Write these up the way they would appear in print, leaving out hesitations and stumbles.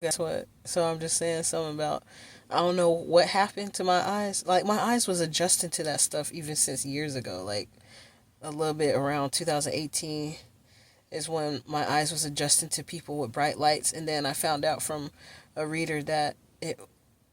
Guess what? So I'm just saying something about, I don't know what happened to my eyes. Like my eyes was adjusting to that stuff even since years ago. Like a little bit around 2018 is when my eyes was adjusting to people with bright lights, and then I found out from a reader that it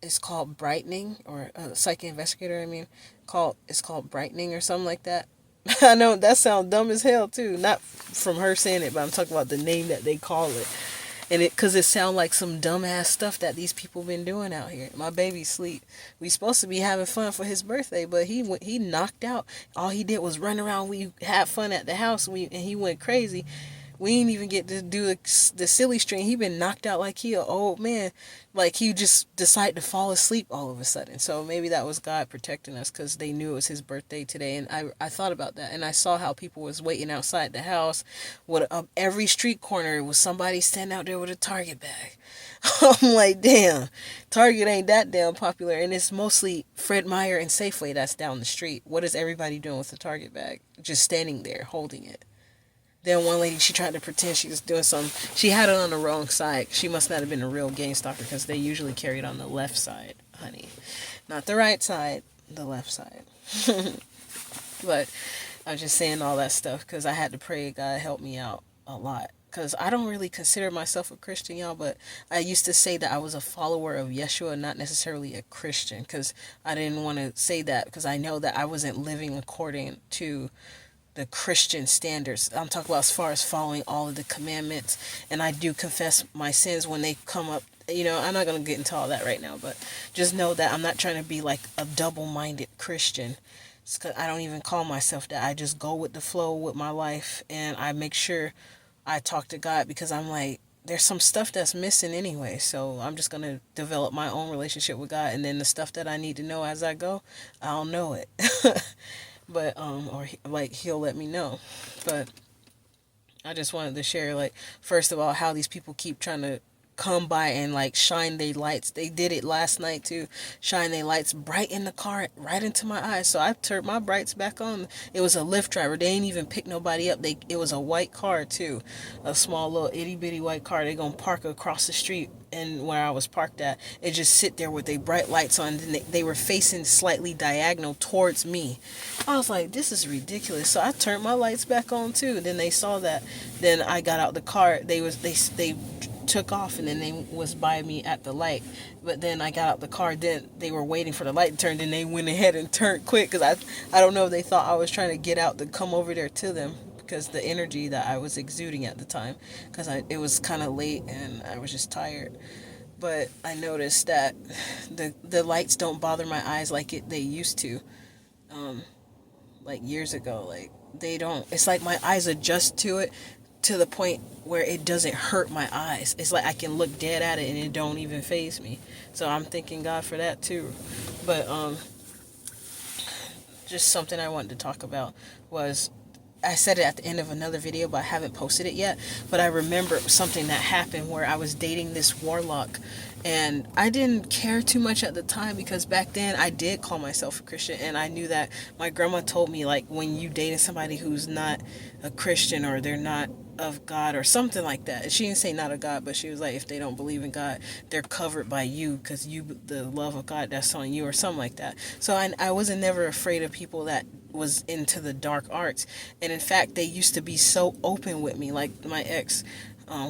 is called brightening, or a psychic investigator. I mean, called it's called brightening or something like that. I know that sounds dumb as hell too. Not from her saying it, but I'm talking about the name that they call it. And it, cause it sound like some dumbass stuff that these people been doing out here. My baby sleep. We supposed to be having fun for his birthday, but he knocked out. All he did was run around. We had fun at the house. And he went crazy. We didn't even get to do the silly string. He been knocked out like he an old man. Like he just decided to fall asleep all of a sudden. So maybe that was God protecting us because they knew it was his birthday today. And I thought about that. And I saw how people was waiting outside the house. With every street corner was somebody standing out there with a Target bag. I'm like, damn, Target ain't that damn popular. And it's mostly Fred Meyer and Safeway that's down the street. What is everybody doing with the Target bag? Just standing there holding it. Then one lady, she tried to pretend she was doing something. She had it on the wrong side. She must not have been a real game stalker because they usually carry it on the left side, honey. Not the right side, the left side. But I'm just saying all that stuff because I had to pray God help me out a lot. Because I don't really consider myself a Christian, y'all, but I used to say that I was a follower of Yeshua, not necessarily a Christian, because I didn't want to say that because I know that I wasn't living according to the Christian standards. I'm talking about as far as following all of the commandments. And I do confess my sins when they come up. I'm not going to get into all that right now, but just know that I'm not trying to be like a double-minded Christian. I don't even call myself that. I just go with the flow with my life, and I make sure I talk to God because I'm like, there's some stuff that's missing anyway. So I'm just going to develop my own relationship with God, and then the stuff that I need to know as I go, I'll know it. But or like he'll let me know. But I just wanted to share, like, first of all, how these people keep trying to come by and like shine their lights. They did it last night too. Shine their lights bright in the car, right into my eyes. So I turned my brights back on. It was a Lyft driver. They ain't even pick nobody up. It was a white car too, a small little itty bitty white car. They gonna park across the street, and where I was parked at, it just sit there with their bright lights on. And they were facing slightly diagonal towards me. I was like, this is ridiculous. So I turned my lights back on too. Then they saw that. Then I got out the car. They took off, and then they was by me at the light. But then I got out the car. Then they were waiting for the light to turn. Then they went ahead and turned quick because I don't know if they thought I was trying to get out to come over there to them because the energy that I was exuding at the time, because it was kind of late and I was just tired. But I noticed that the lights don't bother my eyes like they used to, like years ago. Like they don't. It's like my eyes adjust to it to the point where it doesn't hurt my eyes. It's like I can look dead at it and it don't even faze me. So I'm thanking God for that too. But just something I wanted to talk about was, I said it at the end of another video, but I haven't posted it yet. But I remember something that happened where I was dating this Warlock, and I didn't care too much at the time because back then I did call myself a Christian, and I knew that my grandma told me, like, when you dating somebody who's not a Christian or they're not of God or something like that. She didn't say not of God, but she was like, if they don't believe in God, they're covered by you because the love of God that's on you or something like that. So I wasn't never afraid of people that was into the dark arts. And in fact, they used to be so open with me. Like my ex,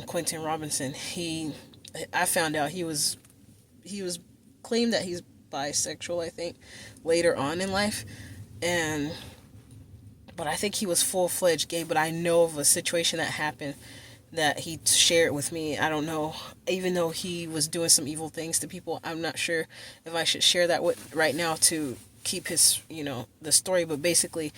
Quentin Robinson, I found out he was claimed that he's bisexual, I think, later on in life. And but I think he was full-fledged gay. But I know of a situation that happened that he shared with me. I don't know, even though he was doing some evil things to people, I'm not sure if I should share that with right now to keep his, the story. But basically,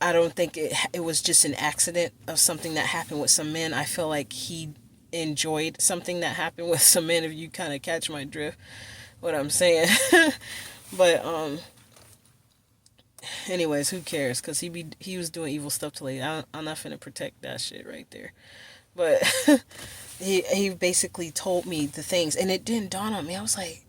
I don't think it was just an accident of something that happened with some men. I feel like he enjoyed something that happened with some men, if you kind of catch my drift, what I'm saying. But anyways, who cares? Because he was doing evil stuff to lady. I'm not finna protect that shit right there. But he basically told me the things, and it didn't dawn on me. I was like,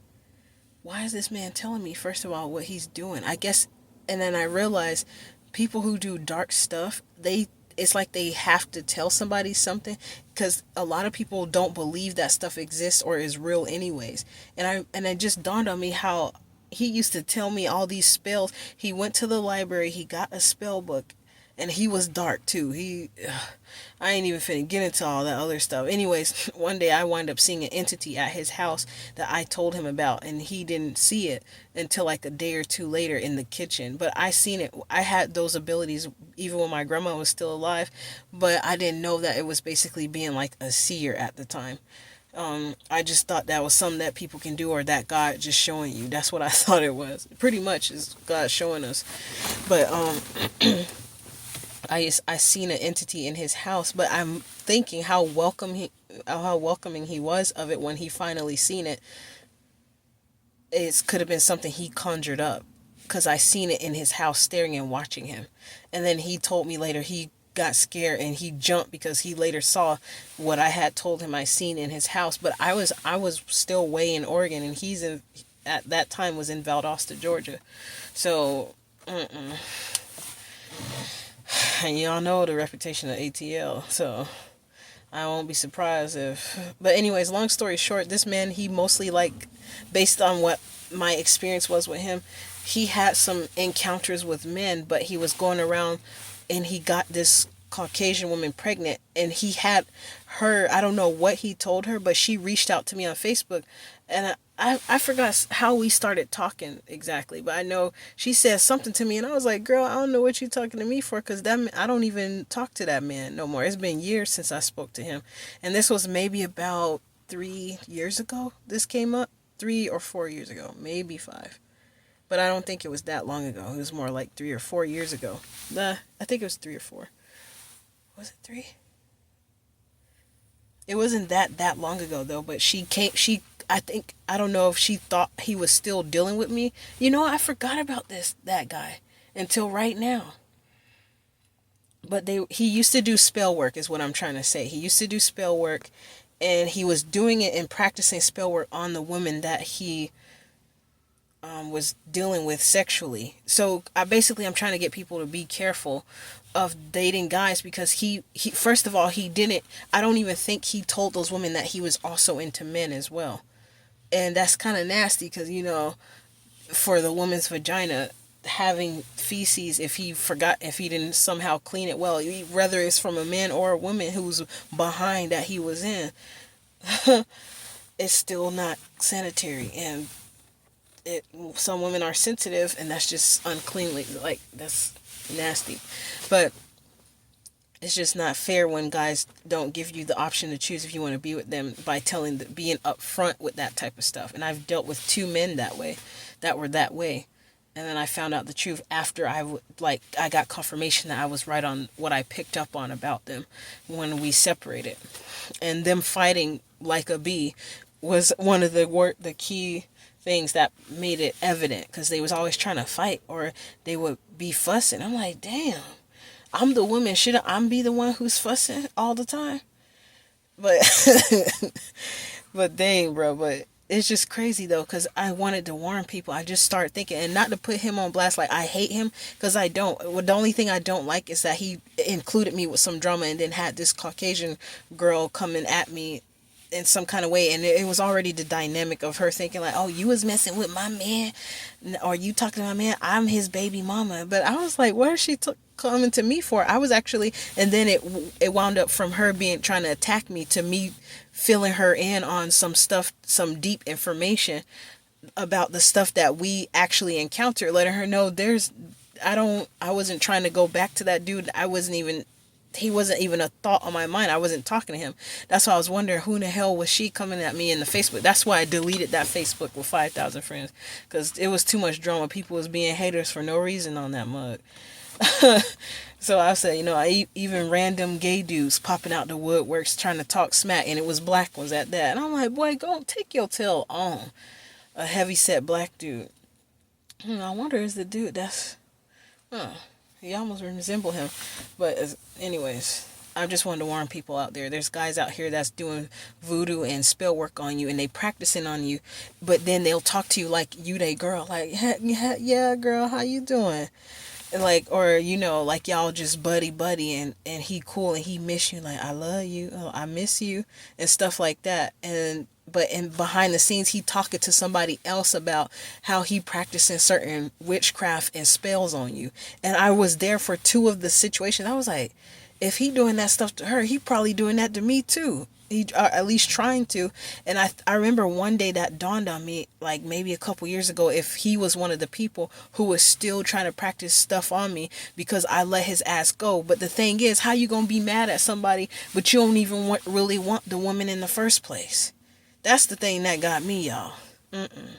why is this man telling me, first of all, what he's doing? I guess, and then I realized people who do dark stuff, it's like they have to tell somebody something because a lot of people don't believe that stuff exists or is real anyways. And it just dawned on me how he used to tell me all these spells. He went to the library, he got a spell book, and he was dark too. I ain't even finna get into all that other stuff. Anyways, one day I wound up seeing an entity at his house that I told him about, and he didn't see it until like a day or two later in the kitchen. But I seen it. I had those abilities even when my grandma was still alive, but I didn't know that it was basically being like a seer at the time. I just thought that was something that people can do, or that God just showing you. That's what I thought it was. Pretty much is God showing us. But I seen an entity in his house, but I'm thinking how welcoming he was of it when he finally seen it. It could have been something he conjured up, because I seen it in his house staring and watching him. And then he told me later he got scared and he jumped because he later saw what I had told him I seen in his house. But I was still way in Oregon, and he's in, at that time, was in Valdosta, Georgia. So and y'all know the reputation of ATL, so I won't be surprised if... But anyways, long story short, this man, he mostly, like, based on what my experience was with him, he had some encounters with men, but he was going around and he got this Caucasian woman pregnant, and he had her, I don't know what he told her, but she reached out to me on Facebook, and I forgot how we started talking exactly, but I know she said something to me, and I was like, girl, I don't know what you're talking to me for, because I don't even talk to that man no more. It's been years since I spoke to him, and this was maybe about 3 years ago this came up. 3 or 4 years ago, maybe 5. But I don't think it was that long ago. It was more like 3 or 4 years ago. Nah, I think it was 3 or 4. Was it 3? It wasn't that long ago though, but I don't know if she thought he was still dealing with me. You know, I forgot about that guy until right now. But he used to do spell work is what I'm trying to say. He used to do spell work, and he was doing it and practicing spell work on the woman that he was dealing with sexually. So I'm trying to get people to be careful of dating guys, because he first of all, I don't even think he told those women that he was also into men as well. And that's kind of nasty, because, you know, for the woman's vagina, having feces, if he didn't somehow clean it well, whether it's from a man or a woman who's behind that he was in, it's still not sanitary. And some women are sensitive, and that's just uncleanly, like, that's nasty. But it's just not fair when guys don't give you the option to choose if you want to be with them by being upfront with that type of stuff. And I've dealt with 2 men that were that way. And then I found out the truth after I got confirmation that I was right on what I picked up on about them when we separated. And them fighting like a bee was one of the key things that made it evident, because they was always trying to fight, or they would be fussing. I'm like, damn, I'm the woman. Should I be the one who's fussing all the time? But but dang, bro. But it's just crazy though, because I wanted to warn people. I just started thinking, and not to put him on blast like I hate him, because I don't. Well, the only thing I don't like is that he included me with some drama, and then had this Caucasian girl coming at me in some kind of way, and it was already the dynamic of her thinking like, oh, you was messing with my man, or you talking to my man, I'm his baby mama. But I was like, what is she coming to me for? I was actually, and then it wound up from her trying to attack me to me filling her in on some stuff, some deep information about the stuff that we actually encountered, letting her know I wasn't trying to go back to that dude. He wasn't even a thought on my mind. I wasn't talking to him. That's why I was wondering who in the hell was she coming at me in the Facebook. That's why I deleted that Facebook with 5,000 friends, because it was too much drama. People was being haters for no reason on that mug. So I said, you know, even random gay dudes popping out the woodworks trying to talk smack, and it was black ones at that. And I'm like, boy, go take your tail on. A heavy-set black dude. I wonder, is the dude that's... He almost resemble him. But anyways, I just wanted to warn people out there. There's guys out here that's doing voodoo and spell work on you, and they practicing on you, but then they'll talk to you like you they girl. Like, yeah, girl, how you doing? like, or like y'all just buddy and he cool and he miss you, like, I love you, oh, I miss you, and stuff like that. And but in behind the scenes he talking to somebody else about how he practicing certain witchcraft and spells on you. And I was there for two of the situations. I was like, if he doing that stuff to her, he probably doing that to me too. He at least trying to. And I remember one day that dawned on me, like maybe a couple years ago, if he was one of the people who was still trying to practice stuff on me because I let his ass go. But the thing is, how you gonna be mad at somebody but you don't even really want the woman in the first place? That's the thing that got me, y'all. Mm-mm.